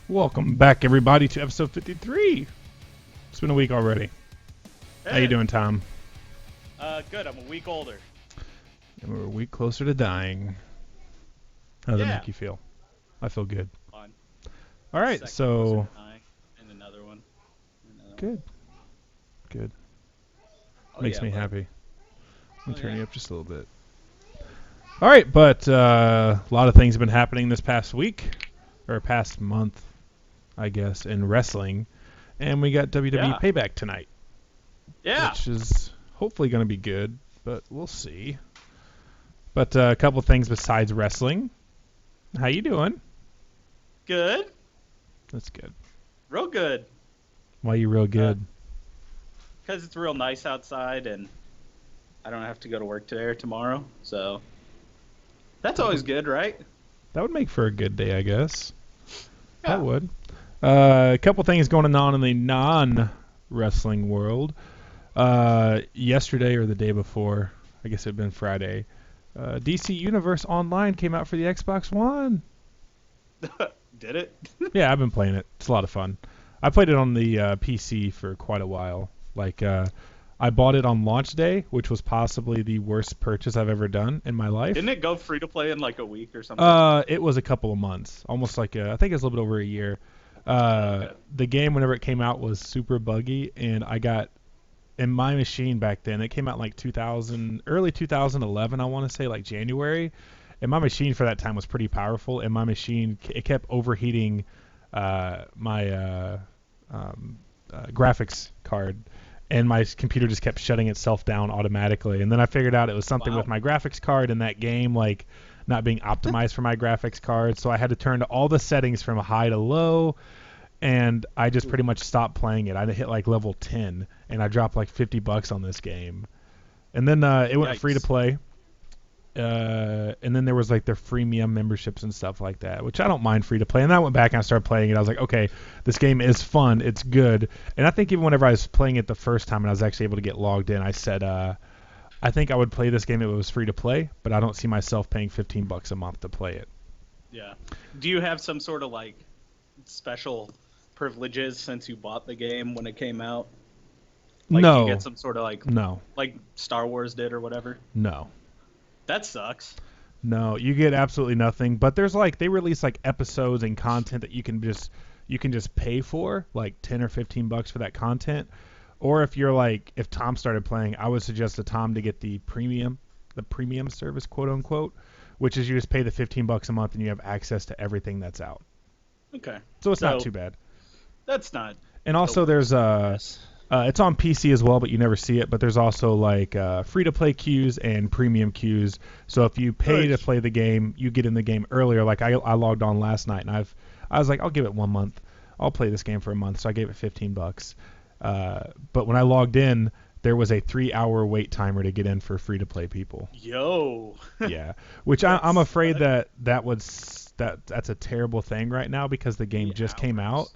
Welcome back, everybody, to episode 53. It's been a week already. Hey. How you doing, Tom? Good. I'm a week older. And we're a week closer to dying. How does that Yeah. make you feel? I feel good. Fun. All right, Second so closer to dying, and another one. good. Oh, Makes yeah, me bud. happy. Let me Oh, turn yeah. you up just a little bit. All right, but a lot of things have been happening this past week, or past month, I guess, in wrestling. And we got WWE Yeah. Payback tonight, Yeah. which is hopefully going to be good, but we'll see. But a couple things besides wrestling. How you doing? Good. That's good. Real good. Why you real good? Because it's real nice outside, and I don't have to go to work today or tomorrow. So that's always good, right? That would make for a good day, I guess. Yeah. That would. A couple things going on in the non-wrestling world. Yesterday or the day before, I guess it had been Friday, DC Universe Online came out for the Xbox One. Did it? Yeah, I've been playing it. It's a lot of fun. I played it on the PC for quite a while. I bought it on launch day, which was possibly the worst purchase I've ever done in my life. Didn't it go free to play in like a week or something? It was a couple of months, almost I think it was a little bit over a year. Okay. The game, whenever it came out, was super buggy, and I got in my machine back then. It came out in like 2000, early 2011, I want to say, like January. And my machine for that time was pretty powerful, and my machine it kept overheating my graphics card, and my computer just kept shutting itself down automatically. And then I figured out it was something Wow. with my graphics card in that game, like not being optimized for my graphics card. So I had to turn to all the settings from high to low, and I just pretty much stopped playing it. I hit like level 10, and I dropped like $50 on this game. And then it went free to Yikes. play. And then there was like their freemium memberships and stuff like that, which I don't mind free to play. And I went back and I started playing it. I was like, okay, this game is fun. It's good. And I think even whenever I was playing it the first time and I was actually able to get logged in, I said, I think I would play this game if it was free to play, but I don't see myself paying $15 a month to play it. Yeah. Do you have some sort of like special privileges since you bought the game when it came out? Like, No. do you get some sort of like Star Wars did or whatever? No. That sucks. No, you get absolutely nothing. But there's they release like episodes and content that you can just pay for, like $10 or $15 for that content. Or if if Tom started playing, I would suggest to Tom to get the premium service, quote unquote, which is you just pay the $15 a month and you have access to everything that's out. Okay. So it's not too bad. That's not. And also there's it's on PC as well, but you never see it. But there's also free-to-play queues and premium queues. So if you pay to Nice. play the game, you get in the game earlier. Like I logged on last night, and I was like, I'll give it 1 month. I'll play this game for a month. So I gave it $15. But when I logged in, there was a 3-hour wait timer to get in for free-to-play people. Yo. Yeah, which I'm afraid that's a terrible thing right now because the game just came out.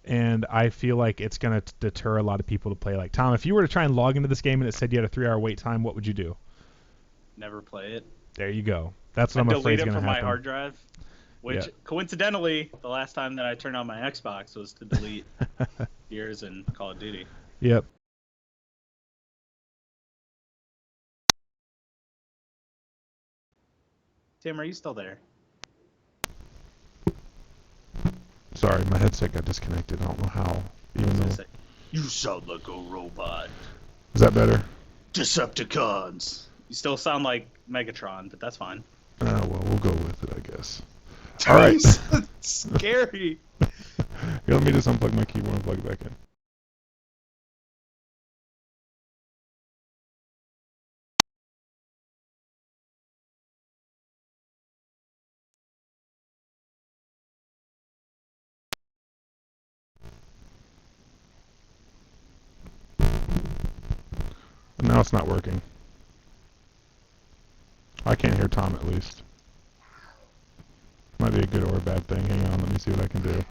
And I feel like it's going to deter a lot of people to play. Like, Tom, if you were to try and log into this game and it said you had a 3-hour wait time, what would you do? Never play it. There you go. That's what I'm afraid delete is it going to from happen. my hard drive. Which, Yeah. coincidentally, the last time that I turned on my Xbox was to delete Gears and Call of Duty. Yep. Tim, are you still there? Sorry, my headset got disconnected. I don't know how. Even though. You sound like a robot. Is that better? Decepticons. You still sound like Megatron, but that's fine. Well, we'll go with it, I guess. All right. Scary. Here, let me just unplug my keyboard and plug it back in. But now it's not working. I can't hear Tom at least. Might be a good or a bad thing. Hang on, let me see what I can do.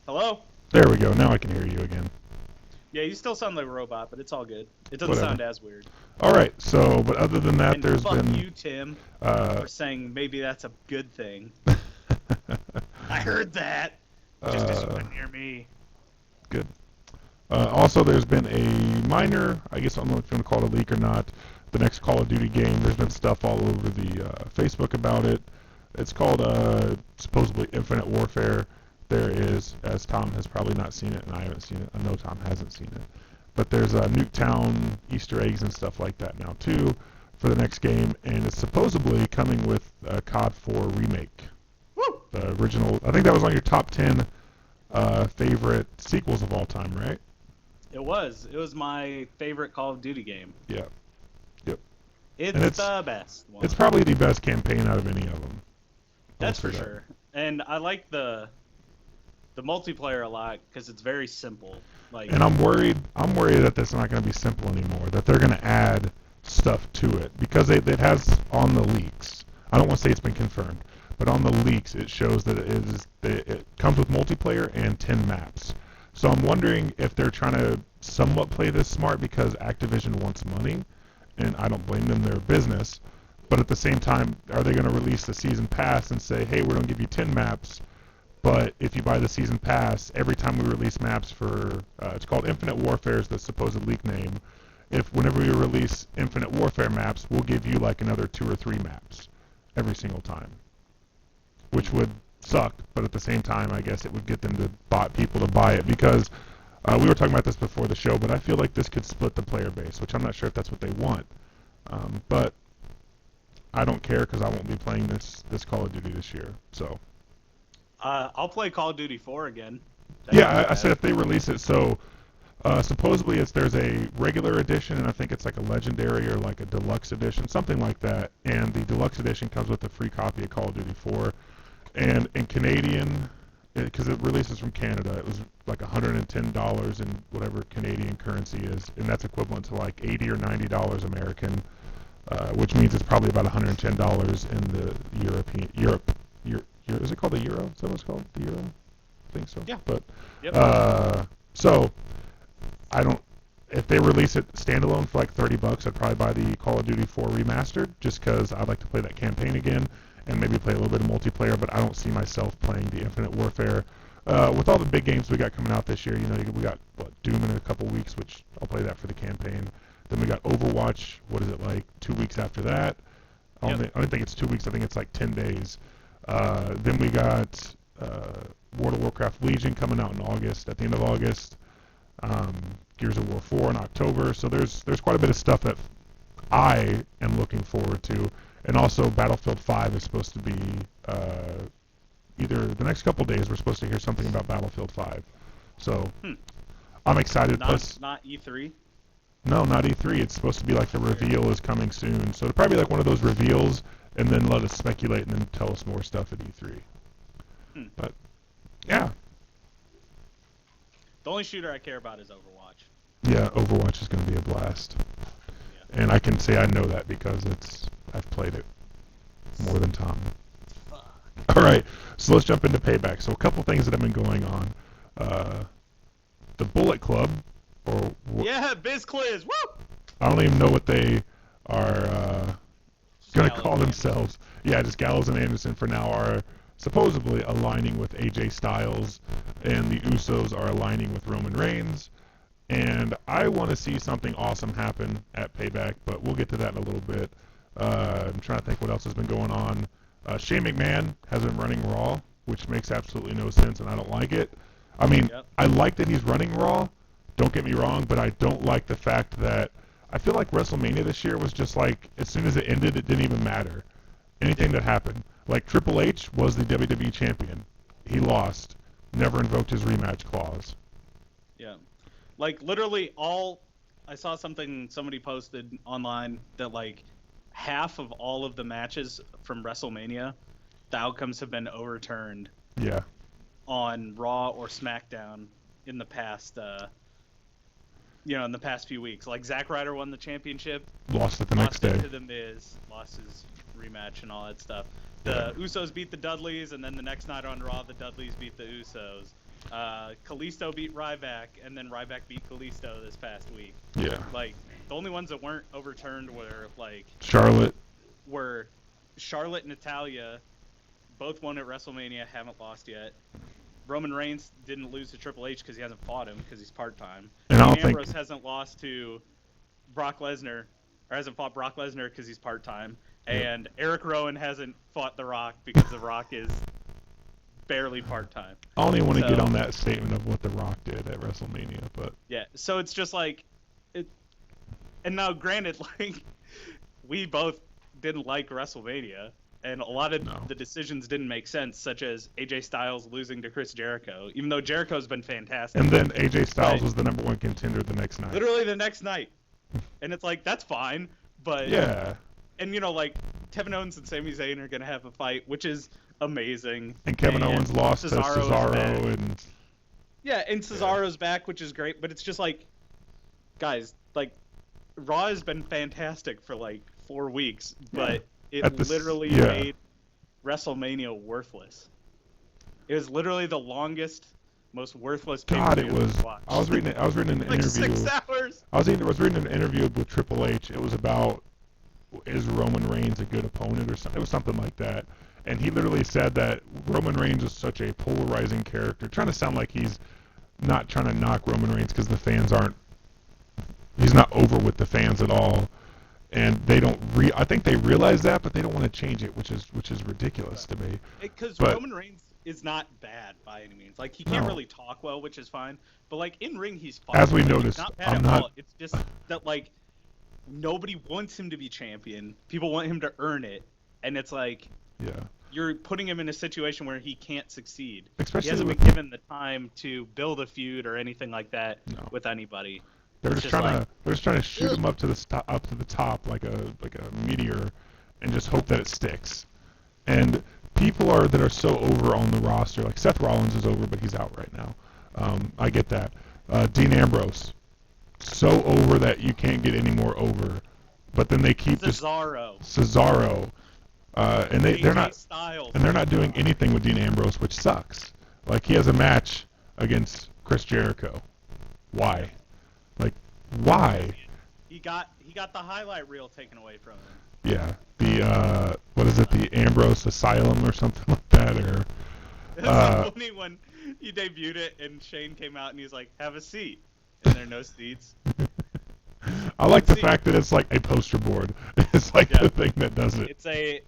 Hello? There we go. Now I can hear you again. Yeah, you still sound like a robot, but it's all good. It doesn't Whatever. sound as weird. All right. So, but other than that, And there's fuck been. you, Tim, Uh, for saying maybe that's a good thing. I heard that. Just because you went near me. Good. Also, there's been a minor, I guess I don't know if you want to call it a leak or not, the next Call of Duty game. There's been stuff all over the Facebook about it. It's called supposedly Infinite Warfare. There is, as Tom has probably not seen it, and I haven't seen it. I know Tom hasn't seen it. But there's Nuketown Easter eggs and stuff like that now, too, for the next game. And it's supposedly coming with COD 4 Remake. Woo! The original, I think that was on your top 10 favorite sequels of all time, right? It was. It was my favorite Call of Duty game. Yeah. Yep. It's the best one. It's probably the best campaign out of any of them. That's for sure. And I like the multiplayer a lot because it's very simple. Like, and I'm worried that that's not going to be simple anymore. That they're going to add stuff to it because it has on the leaks. I don't want to say it's been confirmed, but on the leaks it shows that it comes with multiplayer and 10 maps. So I'm wondering if they're trying to somewhat play this smart because Activision wants money, and I don't blame them, they're a business. But at the same time, are they going to release the season pass and say, hey, we're going to give you 10 maps, but if you buy the season pass, every time we release maps for, it's called Infinite Warfare is the supposed leak name. If whenever we release Infinite Warfare maps, we'll give you like another 2 or 3 maps every single time, which would suck. But at the same time, I guess it would get them to people to buy it because we were talking about this before the show. But I feel like this could split the player base, which I'm not sure if that's what they want. But I don't care because I won't be playing this Call of Duty this year. So. I'll play Call of Duty 4 again. Yeah, I said if they release it, so supposedly there's a regular edition, and I think it's like a legendary or like a deluxe edition, something like that. And the deluxe edition comes with a free copy of Call of Duty 4. And in Canadian, because it releases from Canada, it was like $110 in whatever Canadian currency is, and that's equivalent to like $80 or $90 American, which means it's probably about $110 in the Europe. Is it called the euro? Is that what it's called? The euro? I think so. Yeah. But Yep. so I don't. If they release it standalone for like $30, I'd probably buy the Call of Duty 4 remastered, just because I'd like to play that campaign again and maybe play a little bit of multiplayer. But I don't see myself playing the Infinite Warfare with all the big games we got coming out this year. You know, we got Doom in a couple weeks, which I'll play that for the campaign. Then we got Overwatch. What is it like? 2 weeks after that? I don't think it's 2 weeks. I think it's like 10 days. Then we got World of Warcraft Legion coming out in August, at the end of August. Gears of War 4 in October. So there's quite a bit of stuff that I am looking forward to. And also Battlefield 5 is supposed to be either the next couple days we're supposed to hear something about Battlefield 5. So I'm excited. Not E3? No, not E3. It's supposed to be like the reveal is coming soon. So it'll probably be like one of those reveals and then let us speculate and then tell us more stuff at E3. But, yeah. The only shooter I care about is Overwatch. Yeah, Overwatch is going to be a blast. Yeah. And I can say I know that because I've played it more than Tom. Fuck. All right, so let's jump into Payback. So a couple things that have been going on. The Bullet Club, or... Yeah, BizCliz, woo! I don't even know what they are... going to call themselves. Yeah, just Gallows and Anderson for now are supposedly aligning with AJ Styles, and the Usos are aligning with Roman Reigns. And I want to see something awesome happen at Payback, but we'll get to that in a little bit. I'm trying to think what else has been going on. Shane McMahon has been running Raw, which makes absolutely no sense, and I don't like it. I mean, I like that he's running Raw, don't get me wrong, but I don't like the fact that I feel like WrestleMania this year was just like, as soon as it ended, it didn't even matter. Anything that happened. Like, Triple H was the WWE champion. He lost. Never invoked his rematch clause. Yeah. Like, literally I saw somebody posted online that, like, half of all of the matches from WrestleMania, the outcomes have been overturned. Yeah. On Raw or SmackDown in the past, in the past few weeks. Like, Zack Ryder won the championship. Lost it the next day. Lost it to The Miz. Lost his rematch and all that stuff. The Usos beat the Dudleys, and then the next night on Raw, the Dudleys beat the Usos. Kalisto beat Ryback, and then Ryback beat Kalisto this past week. Yeah. Like, the only ones that weren't overturned were, like... Charlotte. Were Charlotte and Natalya, both won at WrestleMania, haven't lost yet. Roman Reigns didn't lose to Triple H because he hasn't fought him because he's part-time. And Dean Ambrose hasn't lost to Brock Lesnar, or hasn't fought Brock Lesnar because he's part-time. And Eric Rowan hasn't fought The Rock because The Rock is barely part-time. I don't even want to get on that statement of what The Rock did at WrestleMania, but... Yeah, so it's just like... And now, granted, like, we both didn't like WrestleMania, and a lot of the decisions didn't make sense, such as AJ Styles losing to Chris Jericho, even though Jericho's been fantastic. And then AJ Styles was the number one contender the next night. Literally the next night. And it's like, that's fine, but... Yeah. And, you know, like, Kevin Owens and Sami Zayn are going to have a fight, which is amazing. And Kevin Owens lost to Cesaro, and... Yeah, and Cesaro's back, which is great, but it's just like, guys, like, Raw has been fantastic for, like, 4 weeks, but it literally made WrestleMania worthless. It was literally the longest, most worthless pay-per-view God, it was. watched. I was reading an like interview. 6 hours. I was reading an interview with Triple H. It was about, is Roman Reigns a good opponent or something? It was something like that. And he literally said that Roman Reigns is such a polarizing character, trying to sound like he's not trying to knock Roman Reigns because the fans aren't. He's not over with the fans at all, and they don't. I think they realize that, but they don't want to change it, which is ridiculous to me. Because Roman Reigns is not bad by any means. Like, he can't really talk well, which is fine. But like in ring, he's fine. As we like, noticed, not bad at all. It's just that like nobody wants him to be champion. People want him to earn it, and it's like you're putting him in a situation where he can't succeed. Especially he hasn't been given the time to build a feud or anything like that with anybody. They're just trying to shoot him up to the top like a meteor, and just hope that it sticks. And people that are so over on the roster, like Seth Rollins is over, but he's out right now. I get that. Dean Ambrose, so over that you can't get any more over. But then they keep Cesaro, and they're not doing anything with Dean Ambrose, which sucks. Like, he has a match against Chris Jericho. Why? Like, why? He got the highlight reel taken away from him. Yeah, the what is it? The Ambrose Asylum or something like that, or. It's so funny when he debuted it and Shane came out and he's like, "Have a seat," and there are no seats. I like the fact that it's like a poster board. It's like the thing that does it.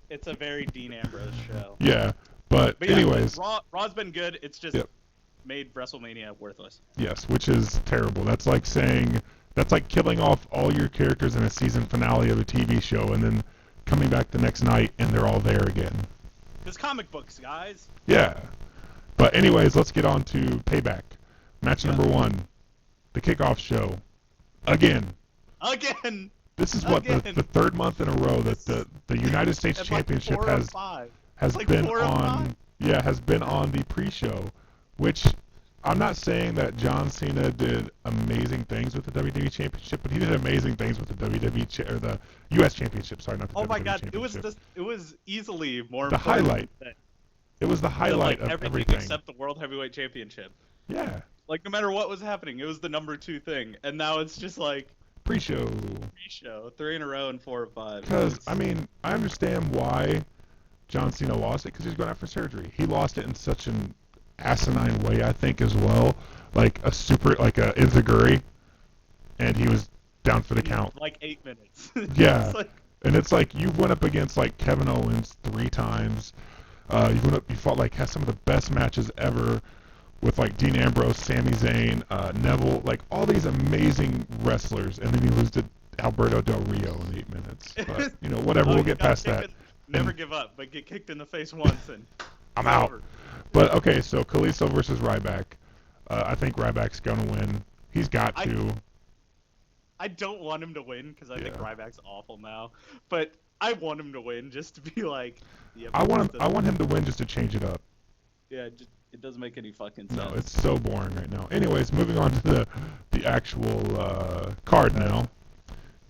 It's a very Dean Ambrose show. Yeah, but anyways, Raw's been good. It's just made WrestleMania worthless. Yes, which is terrible. That's like killing off all your characters in a season finale of a TV show and then coming back the next night and they're all there again. Because comic books, guys. Yeah. But anyways, let's get on to Payback. Match number 1. The kickoff show. Again. This is the third month in a row that the United States Championship has been on. Yeah, has been on the pre-show, which I'm not saying that John Cena did amazing things with the WWE Championship, but he did amazing things with the WWE or the U.S. Championship. Sorry, not the WWE Championship. It was easily more the highlight. It was the highlight of everything except the World Heavyweight Championship. Yeah. Like, no matter what was happening, it was the number 2 thing, and now it's just like pre-show, 3 in a row and 4 or 5. Because I mean, I understand why John Cena lost it because he's going out for surgery. He lost it in such an asinine way, I think, as well. Like a enziguri, and he was down for the count. Like 8 minutes. Yeah, and it's like you went up against like Kevin Owens 3 times. You fought like has some of the best matches ever with like Dean Ambrose, Sami Zayn, Neville, like all these amazing wrestlers, and then you lose to Alberto Del Rio in 8 minutes. But you know, whatever, we'll get past that. Never give up, but get kicked in the face once and I'm out. Over. But okay, so Kalisto versus Ryback. I think Ryback's gonna win. He's got to. I don't want him to win because I think Ryback's awful now, but I want him to win just to be like. Yeah, I want him to win just to change it up. Yeah, it doesn't make any fucking sense. No, it's so boring right now. Anyways, moving on to the actual card now.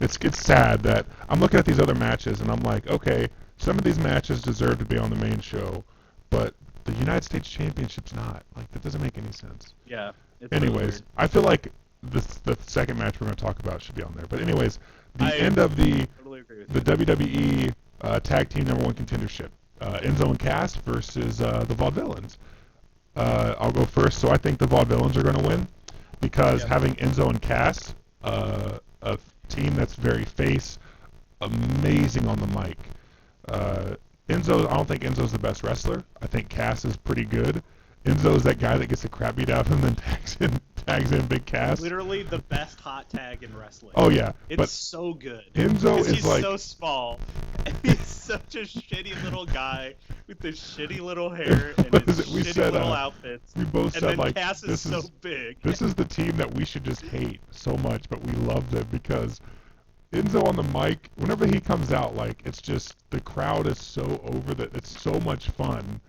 It's sad that I'm looking at these other matches and I'm like, okay, some of these matches deserve to be on the main show, but the United States Championship's not. Like, that doesn't make any sense. Yeah. It's really Anyways, weird. I feel like the second match we're going to talk about should be on there. But anyways, the I end of the totally agree with the you. WWE Tag Team #1 contendership. Enzo and Cass versus the Vaudevillains. I'll go first. So I think the Vaudevillains are going to win because Yep. having Enzo and Cass, a team that's very face, amazing on the mic. Enzo, I don't think Enzo's the best wrestler. I think Cass is pretty good. Enzo is that guy that gets the crap beat out of him and then tags in Big Cass. Literally the best hot tag in wrestling. Oh yeah, It's but so good. Enzo Because is he's like so small. And he's such a shitty little guy with his shitty little hair and What his is it? We shitty said, little outfits. we both And said then like Cass is this so is big. this is the team that we should just hate so much, but we loved it because Enzo on the mic, whenever he comes out, like it's just the crowd is so over that it's so much fun.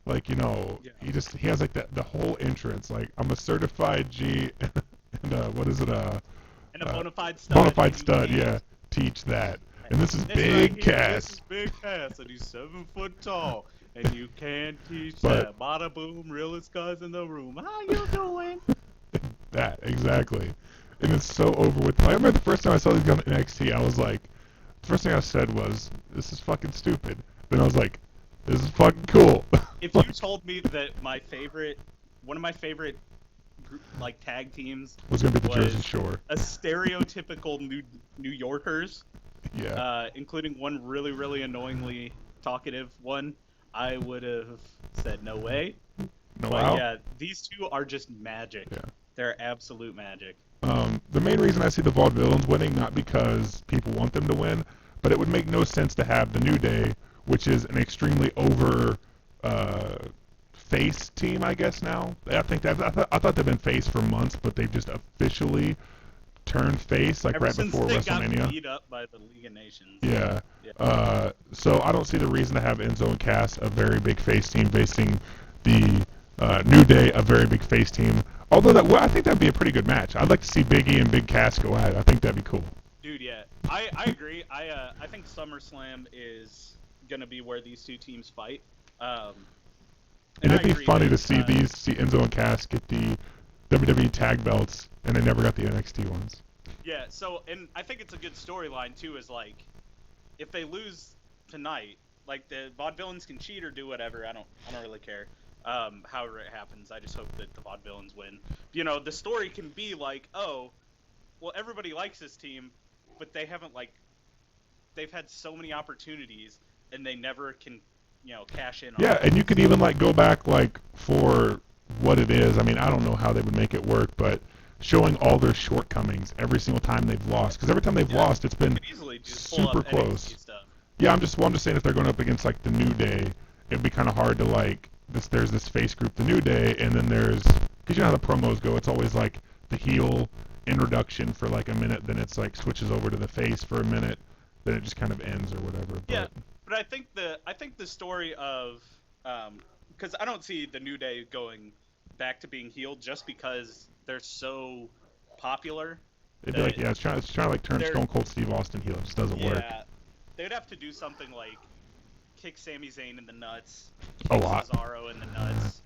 Like, you know, Yeah. he has like the whole entrance. Like, I'm a certified G and what is it? And a bona fide stud. Bona fide and you stud, can't- yeah. Teach that. And this is This Big right here, Cass. This is Big Cass, and he's 7 foot tall. And you can't teach But- that. Bada boom, realest guys in the room. How you doing? That, exactly. And it's so over with. I remember the first time I saw these guys on NXT, I was like, the first thing I said was, this is fucking stupid. Then I was like, this is fucking cool. If you told me that one of my favorite like tag teams was going to be the was Jersey Shore. a stereotypical New Yorkers, Yeah. including one really annoyingly talkative one, I would have said no way. No But out. yeah, these two are just magic. Yeah. They're absolute magic. The main reason I see the Vaudevillains winning, not because people want them to win, but it would make no sense to have the New Day, which is an extremely over face team, I guess now. I thought they've been face for months, but they've just officially turned face like Ever right since before they WrestleMania. got beat up by the League of Nations. Yeah. Yeah. So I don't see the reason to have Enzo and Cass, a very big face team, facing the New Day, a very big face team. Although I think that'd be a pretty good match. I'd like to see Big E and Big Cass go at it. I think that'd be cool. Dude, yeah, I agree. I think SummerSlam is gonna be where these two teams fight. And I it'd be agree funny that, to see Enzo and Cass get the WWE tag belts, and they never got the NXT ones. Yeah. So, and I think it's a good storyline too. Is like, if they lose tonight, like the Vaudevillains can cheat or do whatever. I don't really care. However it happens, I just hope that the Vaudevillains win. You know, the story can be like, oh, well, everybody likes this team, but they haven't they've had so many opportunities and they never can, cash in on Yeah, it. and you could even like go back like for what it is. I mean, I don't know how they would make it work, but showing all their shortcomings every single time they've lost, because every time they've lost, it's been You could easily just pull super up close. NXT stuff. Yeah, I'm just saying if they're going up against like the New Day, it'd be kind of hard to like there's this face group, the New Day, and then there's, because you know how the promos go, it's always like the heel introduction for like a minute, then it's like switches over to the face for a minute, then it just kind of ends or whatever. Yeah, but I think the story of because I don't see the New Day going back to being healed just because they're so popular. It'd be like, yeah, it's trying to like turn they're- Stone Cold Steve Austin heel. It just doesn't work. Yeah, they'd have to do something like kick Sami Zayn in the nuts, A kick lot. Cesaro in the nuts,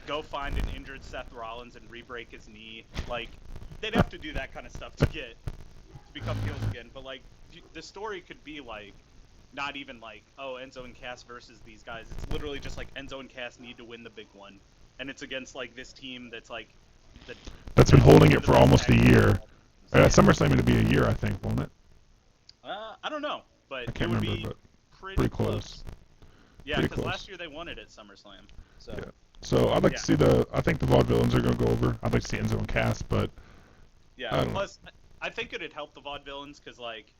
go find an injured Seth Rollins and re-break his knee. Like, they'd have to do that kind of stuff to become heels again. But like, the story could be like, not even like, oh, Enzo and Cass versus these guys. It's literally just like Enzo and Cass need to win the big one, and it's against like this team that's like That's been holding it the for best almost a tag team year. of all time. SummerSlam it'll be a year, I think, won't it? I don't know, but I can't it would remember, be but pretty close. Yeah, Pretty because close. last year they won it at SummerSlam. So Yeah. So I'd like to see I think the Vaudevillains are going to go over. I'd like to see Enzo and Cass, but yeah. I don't know. Plus, I think it'd help the Vaudevillains because like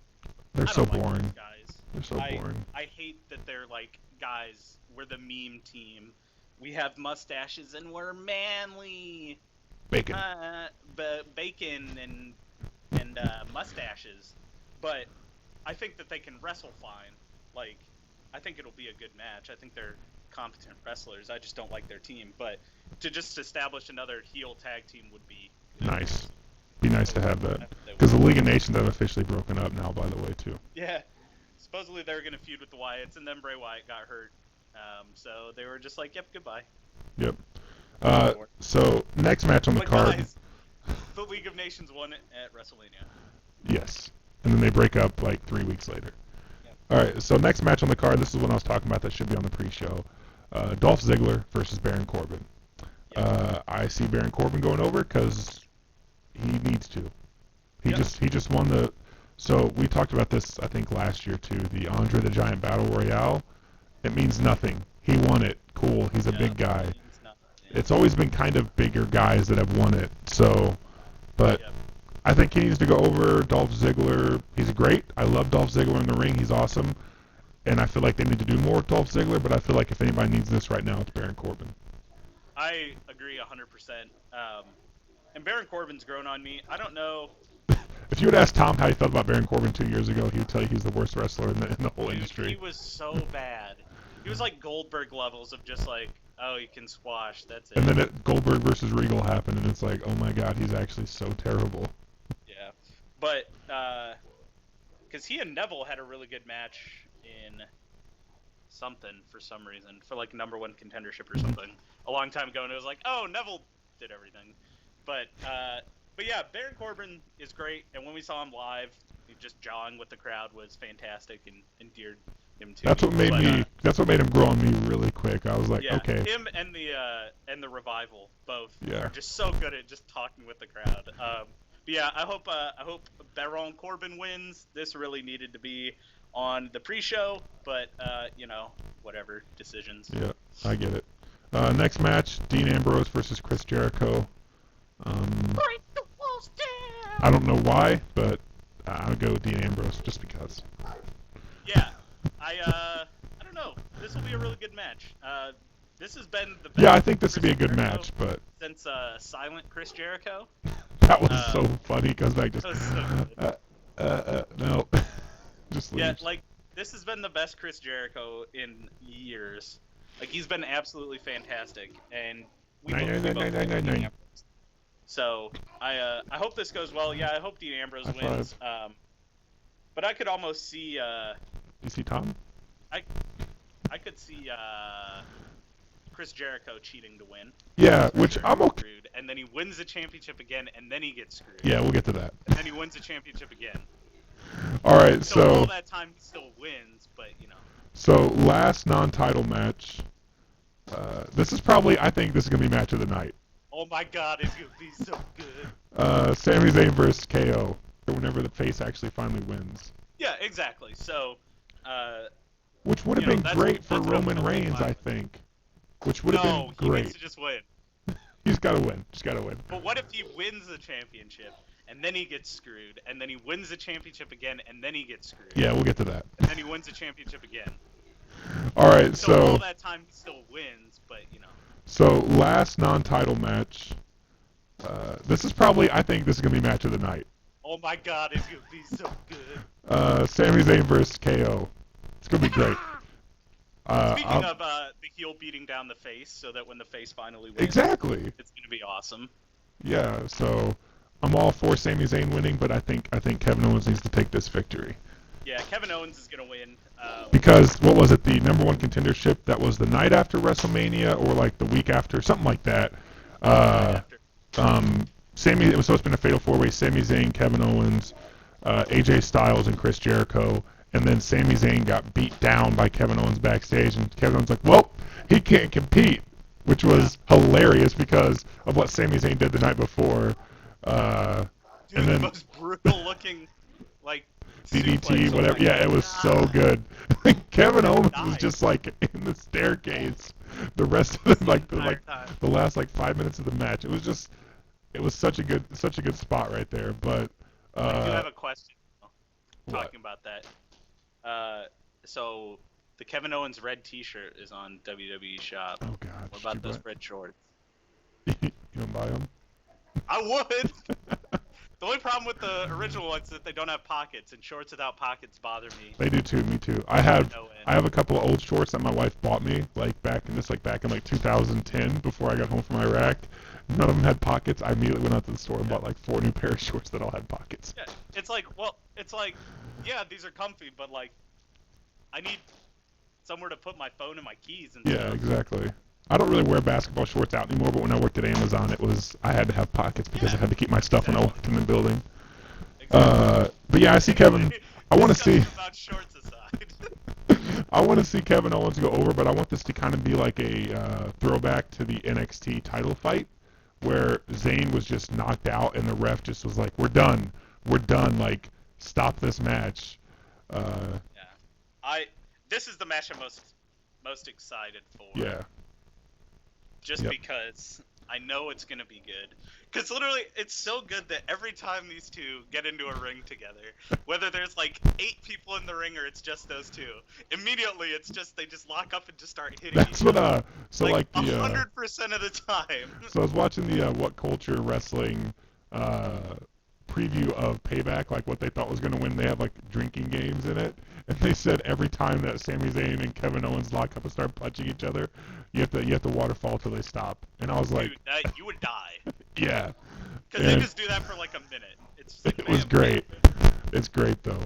they're I so don't like boring. those guys. They're so boring. I hate that they're like, guys, we're the meme team. We have mustaches and we're manly. Bacon. Bacon and mustaches. But I think that they can wrestle fine. Like, I think it'll be a good match. I think they're competent wrestlers. I just don't like their team. But to just establish another heel tag team would be Nice. Be nice to have that. They would. Because the League of Nations have officially broken up now, by the way, too. Yeah. Supposedly they were gonna feud with the Wyatts, and then Bray Wyatt got hurt. So they were just like, yep, goodbye. Yep. So next match on the But card. guys, the League of Nations won at WrestleMania. Yes. And then they break up like 3 weeks later. Yep. All right. So next match on the card. This is what I was talking about. That should be on the pre-show. Dolph Ziggler versus Baron Corbin. Yep. I see Baron Corbin going over because he needs to. He just won the. So we talked about this I think last year too. The Andre the Giant Battle Royale. It means nothing. He won it. Cool. He's a big guy. It's always been kind of bigger guys that have won it. So, but I think he needs to go over Dolph Ziggler. He's great. I love Dolph Ziggler in the ring. He's awesome. And I feel like they need to do more with Dolph Ziggler, but I feel like if anybody needs this right now, it's Baron Corbin. I agree 100%. And Baron Corbin's grown on me. I don't know. If you would ask Tom how he felt about Baron Corbin 2 years ago, he would tell you he's the worst wrestler in the whole industry. He was so bad. He was like Goldberg levels of just like, oh, he can squash. That's it. And then Goldberg versus Regal happened, and it's like, oh my god, he's actually so terrible. Yeah. But, because he and Neville had a really good match in something for some reason, for like #1 contendership or something, a long time ago, and it was like, oh, Neville did everything. But yeah, Baron Corbin is great, and when we saw him live, just jawing with the crowd was fantastic and endeared him to That's what made me. That's what made him grow on me really quick. I was like, yeah, okay. Him and the Revival both Yeah. are just so good at just talking with the crowd. But yeah, I hope Baron Corbin wins. This really needed to be on the pre-show, but whatever decisions. Yeah, I get it. Next match: Dean Ambrose versus Chris Jericho. Break the walls down. I don't know why, but I'll go with Dean Ambrose just because. Yeah, I don't know. This will be a really good match. This has been the best. Yeah, I think this Chris would be a good Jericho match, but since Silent Chris Jericho. that was so funny because I just That was so no, just leaves. Yeah, like this has been the best Chris Jericho in years. Like he's been absolutely fantastic, and we both. So I hope this goes well. Yeah, I hope Dean Ambrose wins. But I could almost see. You see Tom? I could see Chris Jericho cheating to win. Yeah, which I'm okay. Screwed, and then he wins the championship again, and then he gets screwed. Yeah, we'll get to that. And then he wins the championship again. All right, so all that time he still wins, but So last non-title match. This is probably. I think this is gonna be match of the night. Oh my God, it's gonna be so good. Sami Zayn versus KO. Whenever the face actually finally wins. Yeah, exactly. So. Which would have been great for Roman Reigns, I think. Which would have been great. He needs to just win. He's got to win. Just got to win. But what if he wins the championship, and then he gets screwed, and then he wins the championship again, and then he gets screwed? Yeah, we'll get to that. And then he wins the championship again. All right, so all that time he still wins, but So last non-title match. This is probably. I think this is gonna be match of the night. Oh my God, it's gonna be so good. Sami Zayn versus KO. It's gonna be great. Speaking of the heel beating down the face, so that when the face finally wins, exactly, it's gonna be awesome. Yeah, so I'm all for Sami Zayn winning, but I think Kevin Owens needs to take this victory. Yeah, Kevin Owens is gonna win. Because what was it? The #1 contendership that was the night after WrestleMania, or like the week after, something like that. Sami, it was supposed to be a fatal 4-way: Sami Zayn, Kevin Owens, AJ Styles, and Chris Jericho. And then Sami Zayn got beat down by Kevin Owens backstage, and Kevin Owens like, well, he can't compete, which was hilarious because of what Sami Zayn did the night before. Dude, and then the most brutal looking, like DDT, whatever. Yeah, it was so good. Kevin Owens was just like in the staircase the rest of the last like 5 minutes of the match. It was such a good spot right there. But I do have a question talking about that. So the Kevin Owens red T-shirt is on WWE Shop. Oh God! What about those red shorts? You don't buy them? I would. The only problem with the original ones is that they don't have pockets, and shorts without pockets bother me. They do too. Me too. I have a couple of old shorts that my wife bought me, back in 2010 before I got home from Iraq. None of them had pockets. I immediately went out to the store and bought like 4 new pairs of shorts that all had pockets. Yeah, it's like, yeah, these are comfy, but like, I need somewhere to put my phone and my keys and Yeah, stuff. exactly. I don't really wear basketball shorts out anymore, but when I worked at Amazon, I had to have pockets because I had to keep my stuff when I walked in the building. Exactly. But yeah, I see Kevin. I want to see. About shorts aside. I want to see Kevin Owens go over, but I want this to kind of be like a throwback to the NXT title fight, where Zayn was just knocked out and the ref just was like, "We're done. We're done. Like, stop this match." Yeah. This is the match I'm most excited for. Yeah. Just because I know it's gonna be good. Because literally, it's so good that every time these two get into a ring together, whether there's like 8 people in the ring or it's just those two, immediately it's just they just lock up and just start hitting That's each other. what so like the 100% of the time. So I was watching the What Culture Wrestling preview of Payback, like what they thought was going to win. They have like drinking games in it, and they said every time that Sami Zayn and Kevin Owens lock up and start punching each other, you have to waterfall till they stop. And I was like, dude, you would die. yeah. Because they just do that for like a minute. It's just like, it was great. It's great though.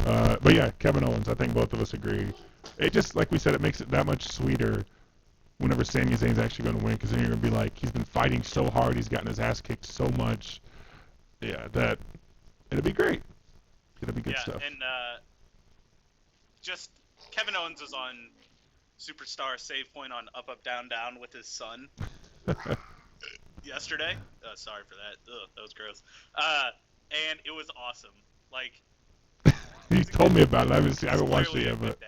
But yeah, Kevin Owens. I think both of us agree. It just, like we said, it makes it that much sweeter whenever Sami Zayn's actually going to win, because then you're going to be like, he's been fighting so hard, he's gotten his ass kicked so much. Yeah, that it'll be great. It'll be good stuff. And just Kevin Owens was on Superstar Save Point on Up Up Down Down with his son yesterday. Sorry for that. Ugh, that was gross. And it was awesome. Like, he told me about it. I haven't watched it yet, but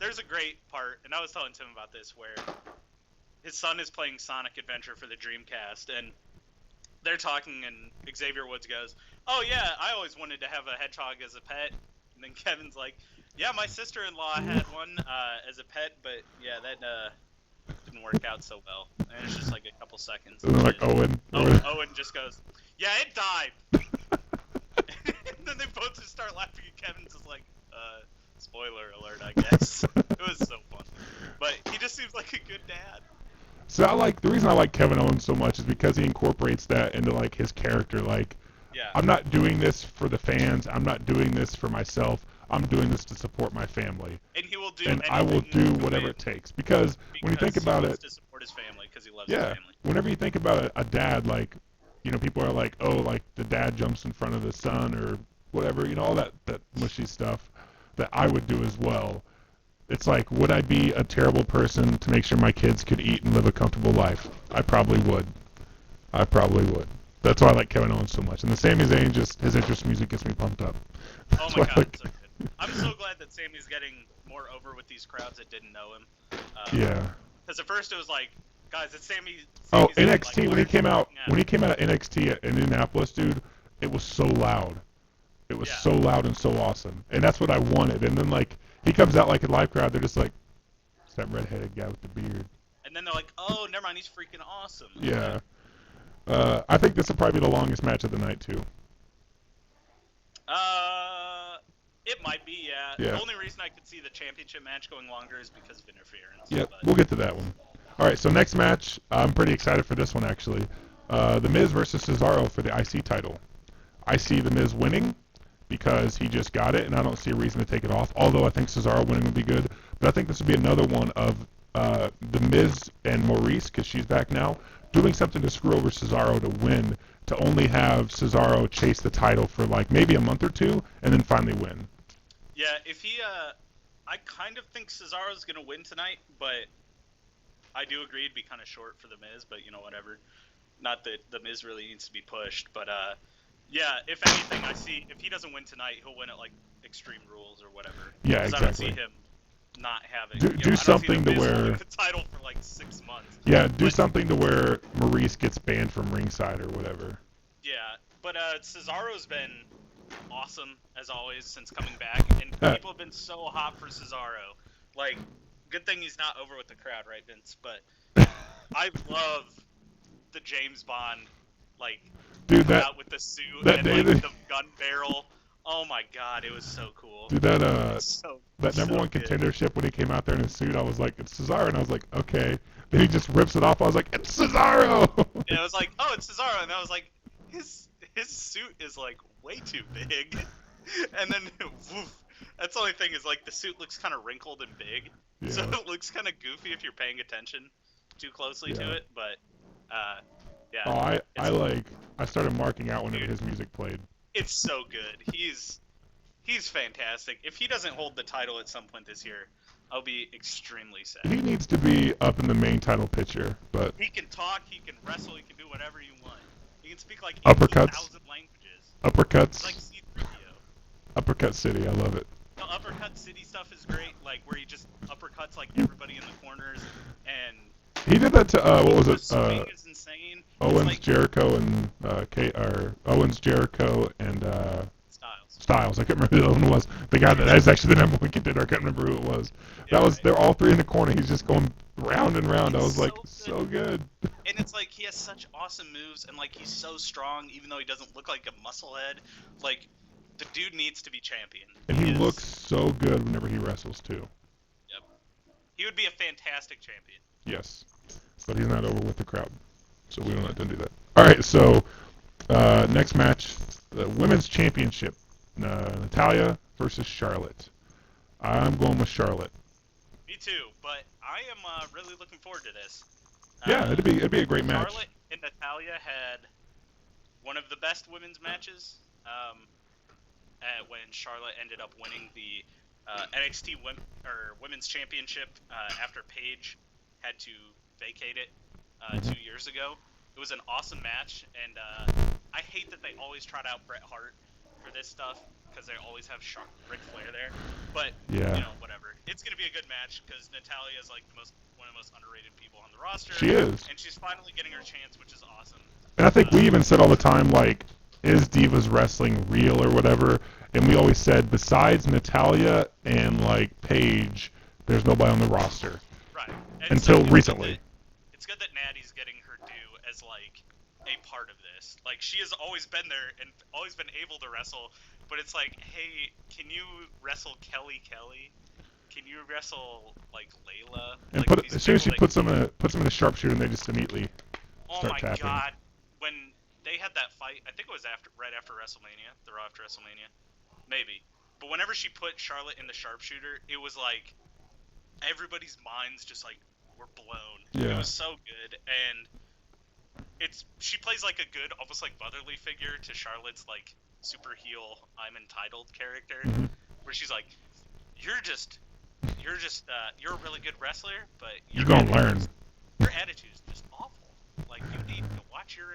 there's a great part, and I was telling Tim about this, where his son is playing Sonic Adventure for the Dreamcast, and they're talking, and Xavier Woods goes, "Oh yeah, I always wanted to have a hedgehog as a pet." And then Kevin's like, "Yeah, my sister-in-law had one as a pet, but yeah, that didn't work out so well." And it's just like a couple seconds. And then like Owen just goes, "Yeah, it died." And then they both just start laughing, and Kevin's just like, spoiler alert, I guess. It was so fun. But he just seems like a good dad. So the reason I like Kevin Owens so much is because he incorporates that into like his character. Like, I'm not doing this for the fans. I'm not doing this for myself. I'm doing this to support my family. And he will do. And I will do whatever it takes. Because when you think about it, to support his family because he loves his family. Whenever you think about a dad, like, you know, people are like, oh, like the dad jumps in front of the son or whatever, you know, all that mushy stuff that I would do as well. It's like, would I be a terrible person to make sure my kids could eat and live a comfortable life? I probably would. That's why I like Kevin Owens so much. And the Sami Zayn, just his interest in music gets me pumped up. Oh my god, it's so good. I'm so glad that Sami's getting more over with these crowds that didn't know him. Yeah. Because at first it was like, guys, it's Sami. Oh, NXT, like, when he came out of NXT in Indianapolis, dude, it was so loud. It was so loud and so awesome. And that's what I wanted. And then, like, he comes out like a live crowd, they're just like, it's that redheaded guy with the beard. And then they're like, oh, never mind, he's freaking awesome. Yeah. I think this will probably be the longest match of the night, too. It might be, yeah. The only reason I could see the championship match going longer is because of interference. Yep, we'll get to that one. All right, so next match, I'm pretty excited for this one, actually. The Miz versus Cesaro for the IC title. I see The Miz winning because he just got it, and I don't see a reason to take it off, although I think Cesaro winning would be good. But I think this would be another one of The Miz and Maurice, because she's back now, doing something to screw over Cesaro to win, to only have Cesaro chase the title for like maybe a month or two, and then finally win. Yeah, if he, I kind of think Cesaro's going to win tonight, but I do agree it'd be kind of short for The Miz, but, you know, whatever. Not that The Miz really needs to be pushed, but, yeah, if anything, I see, if he doesn't win tonight, he'll win at, like, Extreme Rules or whatever. Yeah, exactly. I don't see him not having, do something to where the title for, like, 6 months. Yeah, do something to where Maurice gets banned from ringside or whatever. Yeah, but, Cesaro's been awesome as always since coming back, and people have been so hot for Cesaro. Like, good thing he's not over with the crowd, right, Vince? But I love the James Bond, like, dude, out with the suit and like the gun barrel. Oh my god, it was so cool. Dude, that number one contendership when he came out there in his suit, I was like, it's Cesaro, and I was like, okay. Then he just rips it off. I was like, it's Cesaro. And I was like, oh, it's Cesaro, and I was like, his suit is like way too big. And then, woof. That's the only thing is like the suit looks kind of wrinkled and big. Yeah. So it looks kind of goofy if you're paying attention too closely to it, but yeah. Oh, I started marking out whenever his music played. It's so good. He's fantastic. If he doesn't hold the title at some point this year, I'll be extremely sad. He needs to be up in the main title picture, but He can talk, he can wrestle, he can do whatever you want. He can speak like Uppercuts. 18,000 languages. uppercuts, It's like C-3PO. uppercut city. I love it. The Uppercut City stuff is great, like where he just uppercuts like everybody in the corners, and He did that to what was the it? swing is insane. Owens, It's like Jericho, and Owens, Jericho, and Styles. I can't remember who the other one was. The guy that is actually the number one contender. I can't remember who it was. They're all three in the corner. He's just going round and round. I was like, so good. And it's like he has such awesome moves, and like he's so strong, even though he doesn't look like a musclehead. Like the dude needs to be champion. And he looks so good whenever he wrestles too. Yep. He would be a fantastic champion. Yes, but he's not over with the crowd, so we don't let them do that. All right, so next match, the women's championship, Natalya versus Charlotte. I'm going with Charlotte. Me too, but I am really looking forward to this. Yeah, it'd be a great match. Charlotte and Natalya had one of the best women's matches when Charlotte ended up winning the NXT Women's Championship after Paige had to vacate it 2 years ago. It was an awesome match, and I hate that they always trot out Bret Hart for this stuff because they always have Ric Flair there. But you know, whatever. It's gonna be a good match because Natalya is like one of the most underrated people on the roster. She is, and she's finally getting her chance, which is awesome. and I think we even said all the time, like, is Divas Wrestling real or whatever? And we always said, besides Natalya and like Paige, there's nobody on the roster. Right. Until recently. It's good that Natty's getting her due as like a part of this. Like she has always been there and always been able to wrestle, but it's like, hey, can you wrestle Kelly? Can you wrestle like Layla? And like, as soon as she puts them in a sharpshooter, and they just immediately start tapping. Oh my god! When they had that fight, I think it was right after WrestleMania, the Raw after WrestleMania, maybe. But whenever she put Charlotte in the sharpshooter, it was like everybody's minds just like were blown. Yeah. It was so good, and she plays like a good, almost like motherly figure to Charlotte's like super heel I'm entitled character, where she's like, you're a really good wrestler, but You're gonna learn. Your attitude's just awful. Like you need to watch your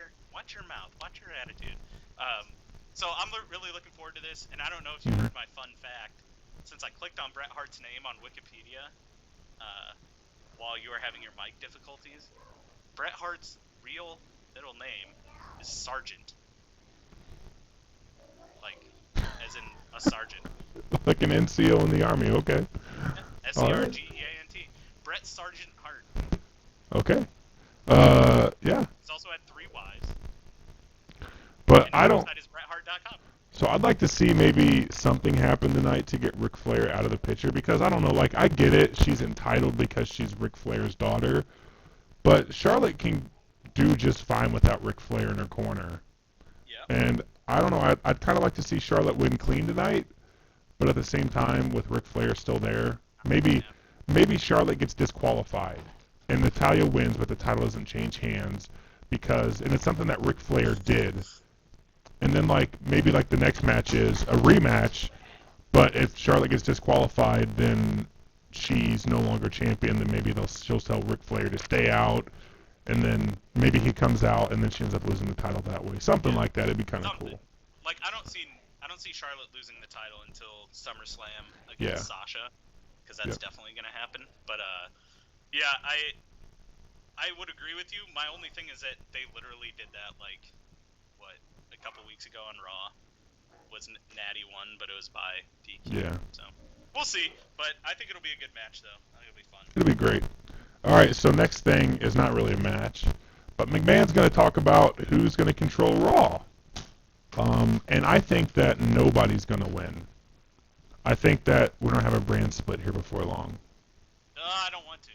mouth, watch your attitude. So I'm really looking forward to this, and I don't know if you heard my fun fact. Since I clicked on Bret Hart's name on Wikipedia while you were having your mic difficulties, Bret Hart's real middle name is Sergeant. Like, as in a sergeant. Like an NCO in the Army, okay. Yeah, S-E-R-G-E-A-N-T. Bret Sergeant Hart. Okay. Yeah. He's also had 3 wives. But and I don't. His BretHart.com. So I'd like to see maybe something happen tonight to get Ric Flair out of the picture, because I don't know, like, I get it, she's entitled because she's Ric Flair's daughter, but Charlotte can do just fine without Ric Flair in her corner. Yeah. And I don't know, I'd kind of like to see Charlotte win clean tonight, but at the same time, with Ric Flair still there, maybe Charlotte gets disqualified and Natalya wins, but the title doesn't change hands and it's something that Ric Flair did. And then maybe the next match is a rematch, but if Charlotte gets disqualified, then she's no longer champion. Then maybe she'll tell Ric Flair to stay out, and then maybe he comes out, and then she ends up losing the title that way. Something like that. It'd be kind of cool. Like I don't see Charlotte losing the title until SummerSlam against Sasha, because that's definitely gonna happen. But yeah, I would agree with you. My only thing is that they literally did that a couple weeks ago on Raw. Was Natty won, but it was by DQ. Yeah. So we'll see, but I think it'll be a good match though. I think it'll be fun. It'll be great. All right, so next thing is not really a match, but McMahon's going to talk about who's going to control Raw. And I think that nobody's going to win. I think that we're going to have a brand split here before long. I don't want to.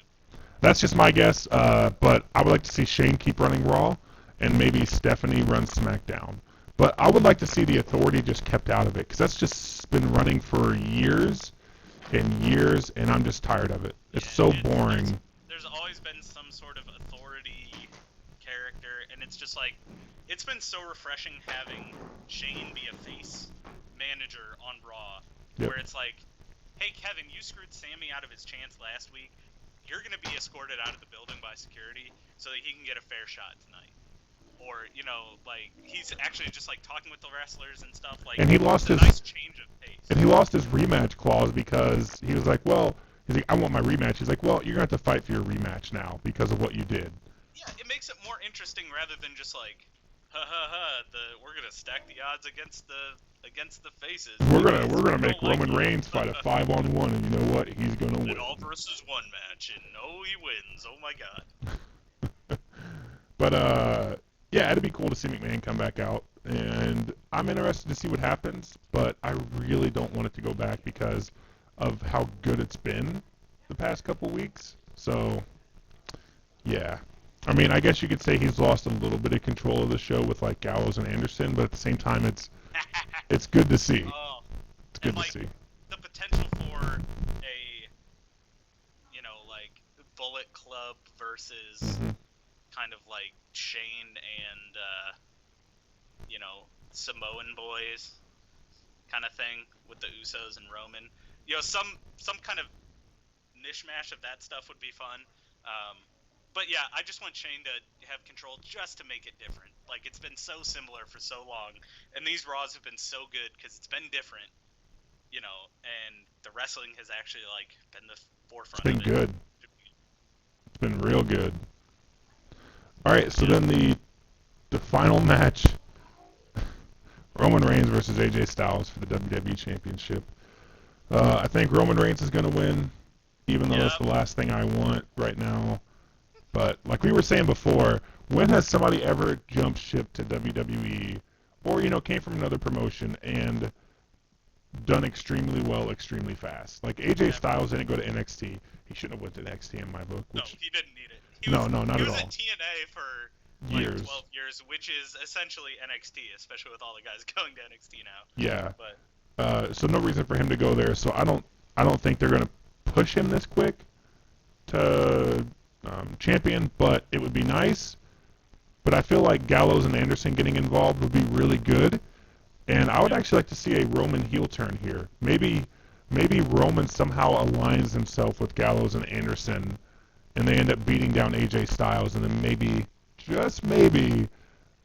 That's just my guess, but I would like to see Shane keep running Raw, and maybe Stephanie run SmackDown. But I would like to see the Authority just kept out of it, because that's just been running for years, in years, and I'm just tired of it. It's so boring. There's always been some sort of authority character, and it's just like, it's been so refreshing having Shane be a face manager on Raw, where it's like, hey Kevin, you screwed Sammy out of his chance last week. You're going to be escorted out of the building by security so that he can get a fair shot tonight. Or, you know, like, he's actually just, like, talking with the wrestlers and stuff. Like, and he lost his nice change of pace. And he lost his rematch clause because he was like, well, he's like, I want my rematch. He's like, well, you're going to have to fight for your rematch now because of what you did. Yeah, it makes it more interesting rather than just like, we're going to stack the odds against the faces. We're gonna make Roman Reigns fight a 5-on-1, and you know what? He's gonna win. An all versus one match, and he wins. Oh my god. But yeah, it'd be cool to see McMahon come back out, and I'm interested to see what happens. But I really don't want it to go back because of how good it's been the past couple weeks. So yeah. I mean, I guess you could say he's lost a little bit of control of the show with like Gallows and Anderson, but at the same time, it's good to see. It's good to see. The potential for a, like Bullet Club versus kind of like Shane and Samoan boys kind of thing with the Usos and Roman. Some kind of mishmash of that stuff would be fun. But yeah, I just want Shane to have control just to make it different. Like, it's been so similar for so long, and these Raws have been so good because it's been different, and the wrestling has actually, like, been the forefront of it. It's been good. It's been real good. All right, so then the final match, Roman Reigns versus AJ Styles for the WWE Championship. I think Roman Reigns is going to win, even though that's the last thing I want right now. But like we were saying before, when has somebody ever jumped ship to WWE or, came from another promotion and done extremely well, extremely fast? Like AJ Styles didn't go to NXT. He shouldn't have went to NXT in my book. No, he didn't need it. Not at all. He was at TNA for years. 12 years, which is essentially NXT, especially with all the guys going to NXT now. Yeah. But so no reason for him to go there. So I don't think they're gonna push him this quick to champion, but it would be nice. But I feel like Gallows and Anderson getting involved would be really good. And I would actually like to see a Roman heel turn here. Maybe Roman somehow aligns himself with Gallows and Anderson, and they end up beating down AJ Styles, and then maybe, just maybe,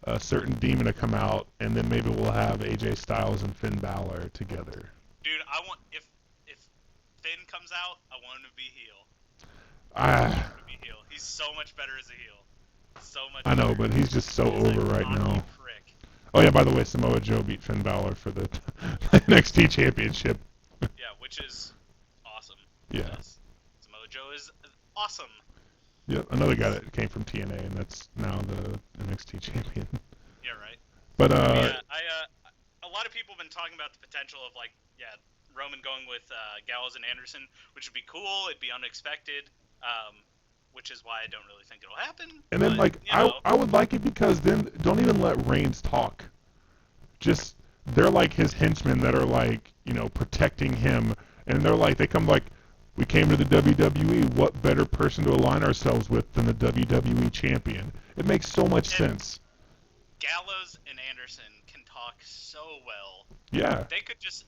a certain demon to come out, and then maybe we'll have AJ Styles and Finn Balor together. Dude, if Finn comes out, I want him to be heel. He's so much better as a heel. So much. I know, better. But he's just so over right now. Prick. Oh yeah, by the way, Samoa Joe beat Finn Balor for the NXT Championship. Yeah, which is awesome. Yeah. Samoa Joe is awesome. Yeah, another guy that came from TNA, and that's now the NXT champion. Yeah, right. But a lot of people have been talking about the potential of Roman going with Gallows and Anderson, which would be cool. It'd be unexpected. Which is why I don't really think it'll happen. And then, I would like it because then don't even let Reigns talk. Just, they're like his henchmen that are protecting him. And they come we came to the WWE. What better person to align ourselves with than the WWE champion? It makes so much sense. Gallows and Anderson can talk so well. Yeah. They could just,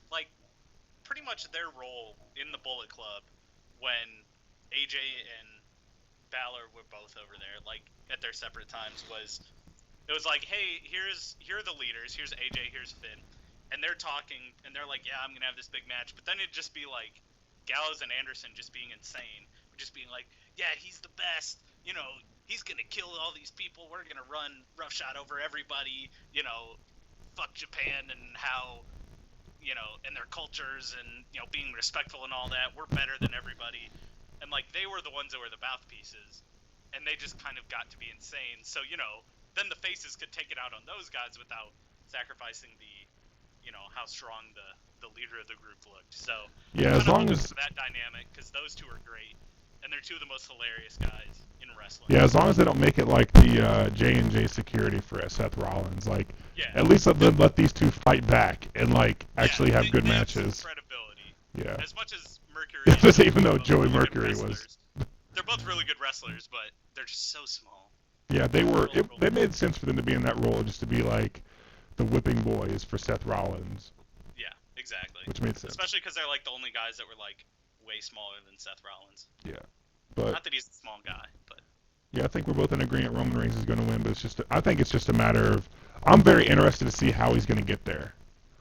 pretty much their role in the Bullet Club when AJ and Balor were both over there, at their separate times, it was like, hey, here are the leaders, here's AJ, here's Finn, and they're talking, and they're like, yeah, I'm gonna have this big match, but then it'd just be Gallows and Anderson just being insane, just being like, yeah, he's the best, he's gonna kill all these people, we're gonna run roughshod over everybody, fuck Japan and how, and their cultures and, being respectful and all that, we're better than everybody. And, they were the ones that were the mouthpieces, and they just kind of got to be insane. So, then the faces could take it out on those guys without sacrificing the, how strong the leader of the group looked. So, yeah, as long as that dynamic, because those two are great, and they're two of the most hilarious guys in wrestling. Yeah, as long as they don't make it like the J&J security for Seth Rollins. At least let these two fight back and actually have good matches. Have some credibility. Yeah. As much as Mercury. Even though both Joey really good Mercury was. wrestlers. They're both really good wrestlers, but they're just so small. Yeah, they were. They made sense for them to be in that role, just to be like the whipping boys for Seth Rollins. Yeah, exactly. Which made sense. Especially because they're like the only guys that were like way smaller than Seth Rollins. Yeah, but not that he's a small guy, but yeah, I think we're both in agreement. Roman Reigns is going to win, but I think it's just a matter of. I'm very interested to see how he's going to get there.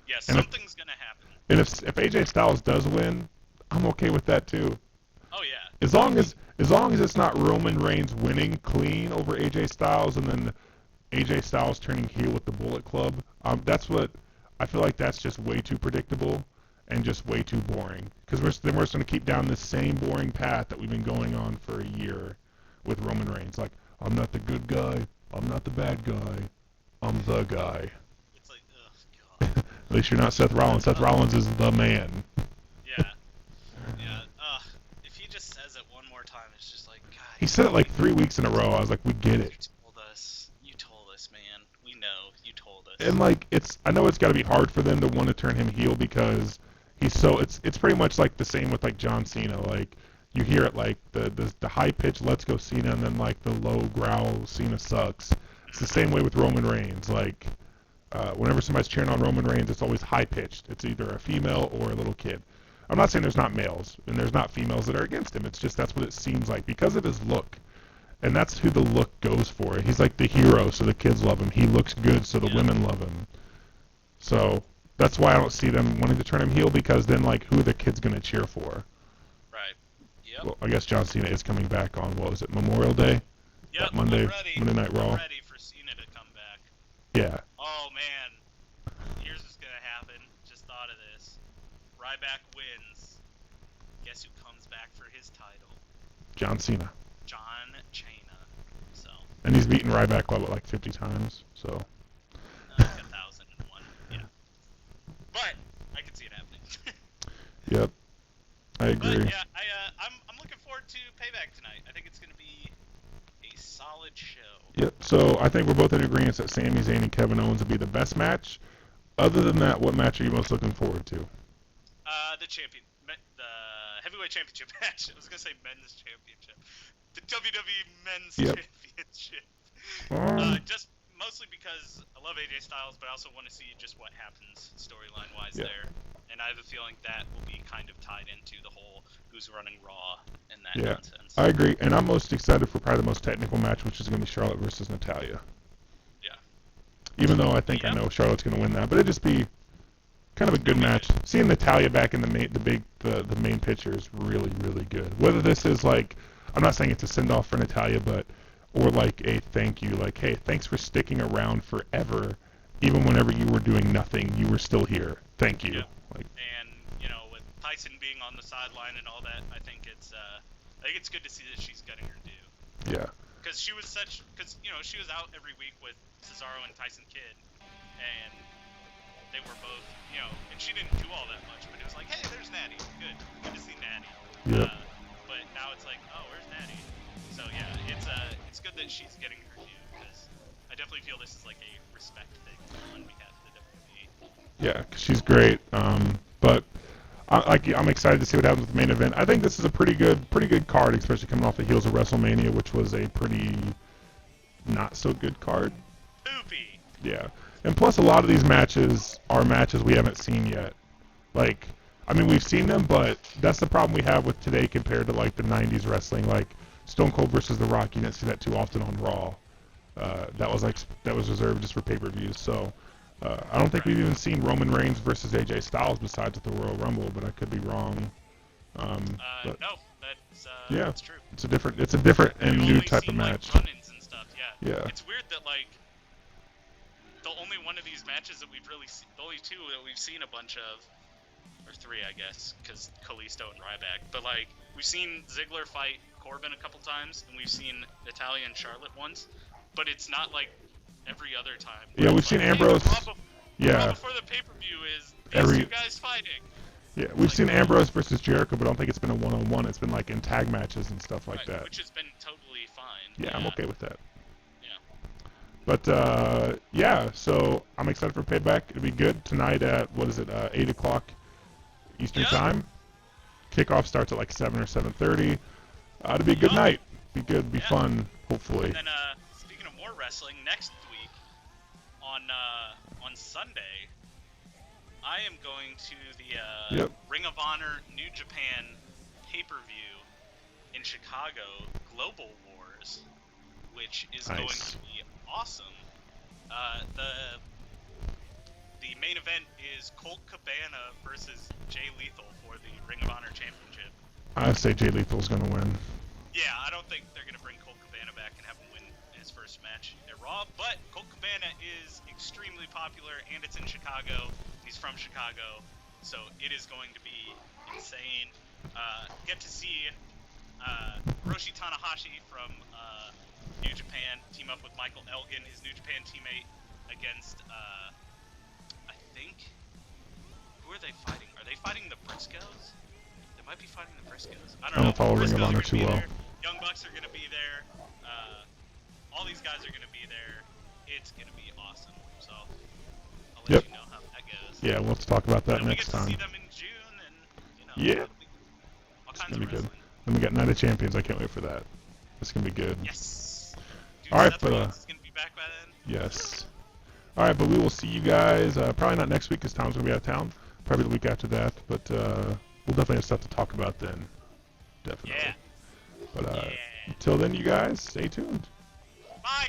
Yeah, something's going to happen. And if AJ Styles does win, I'm okay with that too. Oh yeah. As long as it's not Roman Reigns winning clean over AJ Styles and then AJ Styles turning heel with the Bullet Club, that's what I feel like. That's just way too predictable and just way too boring. Because then we're just going to keep down this same boring path that we've been going on for a year with Roman Reigns. Like, I'm not the good guy, I'm not the bad guy, I'm the guy. It's like, ugh, God. At least you're not Seth Rollins. Seth Rollins is the man. Yeah. Yeah. If he just says it one more time, it's just like, God. He said it like 3 weeks in a row. I was like, we get it. You told us, man. We know. You told us. And like, I know it's got to be hard for them to want to turn him heel because he's so. It's pretty much like the same with like John Cena. Like, you hear it like the high pitch "Let's go Cena" and then like the low growl "Cena sucks." It's the same way with Roman Reigns. Like, whenever somebody's cheering on Roman Reigns, it's always high pitched. It's either a female or a little kid. I'm not saying there's not males and there's not females that are against him. It's just that's what it seems like because of his look. And that's who the look goes for. He's like the hero, so the kids love him. He looks good, so the women love him. So that's why I don't see them wanting to turn him heel because then, like, who are the kids going to cheer for? Right. Yep. Well, I guess John Cena is coming back on, what was it, Memorial Day? Yep, Monday Night Raw. I'm ready for Cena to come back. Yeah. Oh, man. Here's what's going to happen. Just thought of this. Ryback wins. Guess who comes back for his title? John Cena. John Cena. So. And he's beaten Ryback, like 50 times, so. Like 1,001. Yeah. But I can see it happening. Yep. I agree. But yeah, I'm looking forward to Payback tonight. I think it's going to be a solid show. Yep. So I think we're both in agreement that Sami Zayn and Kevin Owens would be the best match. Other than that, what match are you most looking forward to? The heavyweight championship match. I was going to say men's championship. The WWE Men's Championship. Just mostly because I love AJ Styles, but I also want to see just what happens storyline-wise there. And I have a feeling that will be kind of tied into the whole who's running Raw and that nonsense. I agree. And I'm most excited for probably the most technical match, which is going to be Charlotte versus Natalya. Yeah. Even though I think I know Charlotte's going to win that, but it'd just be kind of a good match. Seeing Natalya back in the main picture is really, really good. Whether this is like, I'm not saying it's a send-off for Natalya, or like a thank you, like, hey, thanks for sticking around forever, even whenever you were doing nothing, you were still here. Thank you. Yep. Like, and with Tyson being on the sideline and all that, I think it's good to see that she's getting her due. Yeah. Because she was she was out every week with Cesaro and Tyson Kidd, and they were both, and she didn't do all that much, but it was like, hey, there's Natty. Good to see Natty. Yeah. But now it's like, oh, where's Natty? So yeah, it's good that she's getting her due because I definitely feel this is like a respect thing on behalf of the WWE. Yeah, 'cause she's great. But I'm excited to see what happens with the main event. I think this is a pretty good card, especially coming off the heels of WrestleMania, which was a pretty not so good card. Poopy. Yeah. And plus, a lot of these matches are matches we haven't seen yet. Like, I mean, we've seen them, but that's the problem we have with today compared to, like, the 90s wrestling. Like, Stone Cold versus The Rock, you didn't see that too often on Raw. That was reserved just for pay-per-views. So, I don't think we've even seen Roman Reigns versus AJ Styles besides at the Royal Rumble, but I could be wrong. No, that's true. It's a different and new type of match. Like, run-ins and stuff, yeah. It's weird that, like, the only one of these matches that we've really seen, the only two that we've seen a bunch of, or three, I guess, because Kalisto and Ryback, but, like, we've seen Ziggler fight Corbin a couple times, and we've seen Natalya and Charlotte once, but it's not, like, every other time. Yeah, we've seen Ambrose. Raw before the pay-per-view is these two guys fighting. Yeah, we've seen Ambrose versus Jericho, but I don't think it's been a one-on-one. It's been, like, in tag matches and stuff like that. Which has been totally fine. Yeah, I'm okay with that. Yeah. But, yeah, so I'm excited for Payback. It'll be good tonight at, 8 o'clock Eastern Time. Kickoff starts at like 7 or 7:30. It'll be a good night. Be good. Be fun. Hopefully. And then speaking of more wrestling, next week on Sunday, I am going to the Ring of Honor New Japan pay-per-view in Chicago, Global Wars, which is going to be awesome. The main event is Colt Cabana versus Jay Lethal for the Ring of Honor Championship. I say Jay Lethal's gonna win. Yeah, I don't think they're gonna bring Colt Cabana back and have him win his first match at Raw, but Colt Cabana is extremely popular and it's in Chicago. He's from Chicago, so it is going to be insane. Get to see Hiroshi Tanahashi from New Japan team up with Michael Elgin, his New Japan teammate, against I think, who are they fighting? Are they fighting the Briscoes? They might be fighting the Briscoes. I don't know. follow Ring of Briscoes Honor are too gonna be well. there. Young Bucks are going to be there. All these guys are going to be there. It's going to be awesome. So I'll let you know how that goes. Yeah, we'll have to talk about that And next time. we get to see them in June, and Yeah. all It's kinds gonna of be good. wrestling. Then we got Night of Champions. I can't wait for that. It's gonna be good. Yes. Dude, All right, Seth but Rollins is going to be back by then. yes. All right, but we will see you guys. Probably not next week because Tom's gonna be out of town. Probably the week after that. But we'll definitely have stuff to talk about then. Definitely. Yeah. But Yeah. until then, you guys, stay tuned. Bye.